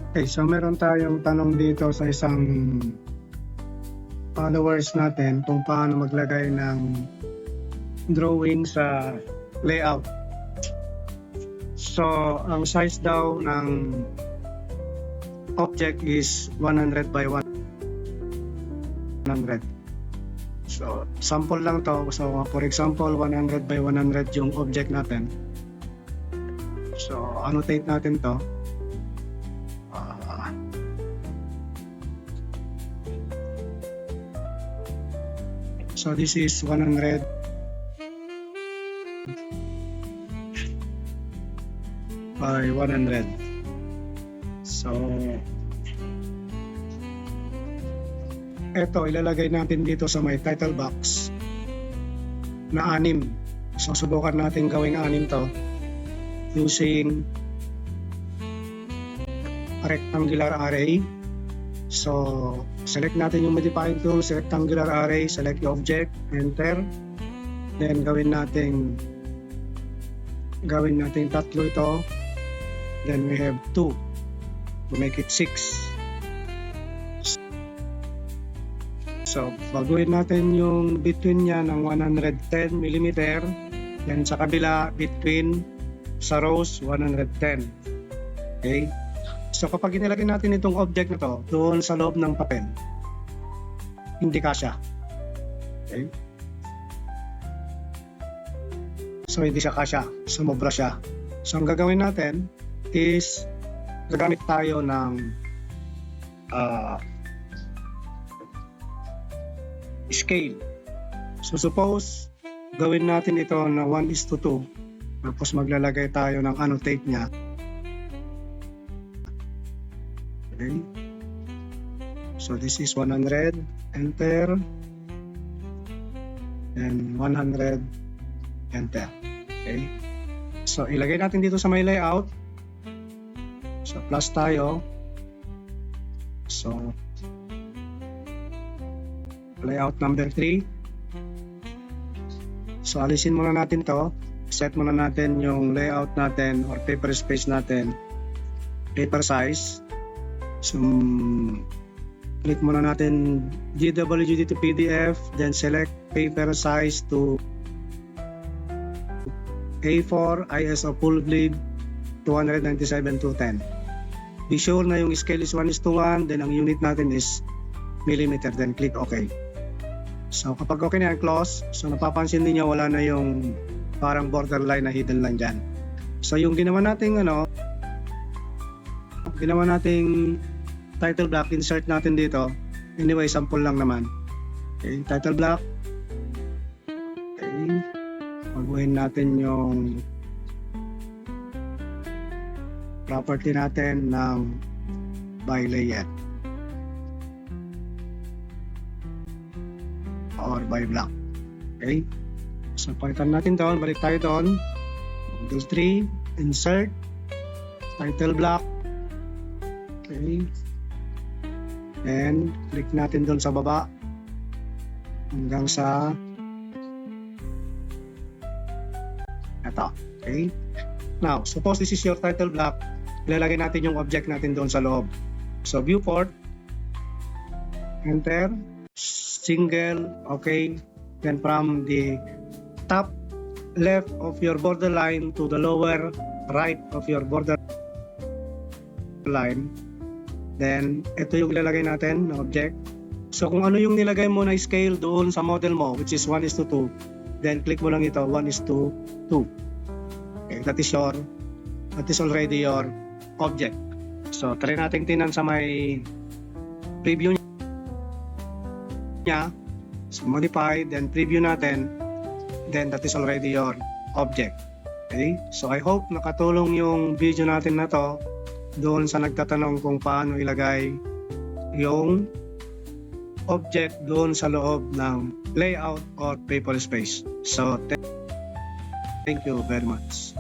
Okay, so meron tayong tanong dito sa isang followers natin kung paano maglagay ng drawing sa layout. So, ang size daw ng object is 100 by 100. So, sample lang to. So, for example, 100 by 100 yung object natin. So, annotate natin to. So, this is 100 by 100. So, eto, ilalagay natin dito sa may title box na 6. So, subukan natin gawing 6 to using rectangular array. So, select natin yung modifying tool, rectangular array, select yung object, enter. Then, gawin natin tatlo ito. Then, we have 2 to make it 6. So, baguhin natin yung between niya ng 110 mm. Then, sa kabila, between sa rows, 110. Okay? So, kapag inilagay natin itong object na to doon sa loob ng papel, hindi kasya. Okay? So, hindi siya kasya. Sumobra siya. So, ang gagawin natin is gagamit tayo ng scale. So, suppose gawin natin ito na 1:2. Tapos maglalagay tayo ng annotate niya. Okay. So, this is 100. Enter. And 100. Enter. Okay. So, ilagay natin dito sa may layout. So, plus tayo. So, layout number 3. So, alisin muna natin to. Set muna natin yung layout natin or paper space natin. Paper size. So, click muna natin GWG to PDF. Then, select paper size to A4 ISO full bleed 297/210. Be sure na yung scale is 1:1, then ang unit natin is millimeter, then click OK. So kapag okay na yan, close. So napapansin niyo wala na yung parang borderline na hidden line dyan. So yung ginawa nating title block, insert natin dito. Anyway, sample lang naman. Okay, title block. Okay. Baguhin natin yung property natin ng by layer or by block. Okay. So, palitan natin doon. Balik tayo doon. Control 3. Insert. Title block. Okay. And click natin doon sa baba hanggang sa ito. Okay. Now, suppose this is your title block. Ilalagay natin yung object natin doon sa loob. So, viewport. Enter. Single. Okay. Then from the top left of your borderline to the lower right of your border line. Then, ito yung ilalagay natin na object. So, kung ano yung nilagay mo na scale doon sa model mo, which is 1:2, then click mo lang ito, 1:2. Okay, that is already your object. So, try natin tingnan sa may preview niya. So, modify, then preview natin. Then, that is already your object. Okay? So, I hope nakatulong yung video natin na to doon sa nagtatanong kung paano ilagay yung object doon sa loob ng layout or paper space. So, thank you very much.